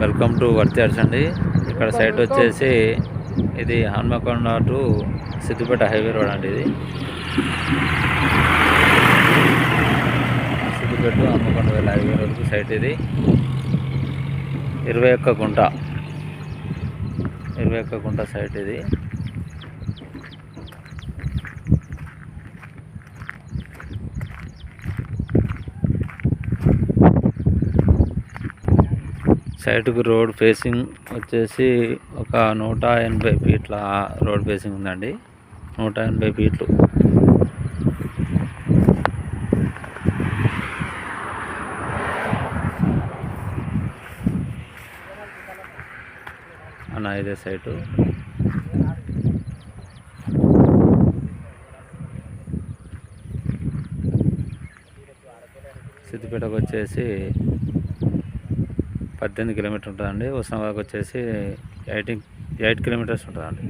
Welcome to వర్చర్స్ అండి. ఇక్కడ site వచ్చేసి ఇది Hanamkonda to Siddipet highway road అండి. ఇది సిద్దిపేట టు హన్మకొండ వెళ్ళే హైవే రోడ్కు సైట్ ఇది 21 గుంట సైట్ ఇది. సైట్కు రోడ్ ఫేసింగ్ వచ్చేసి ఒక 180 ఫీట్ల రోడ్ ఫేసింగ్ ఉందండి. 180 ఫీట్లు. అన్న ఇదే సైటు. సిద్దిపేటకు వచ్చేసి 18 కిలోమీటర్ ఉంటుందండి. హుస్నాబాద్కి వచ్చేసి 8 కిలోమీటర్స్ ఉంటుందండి.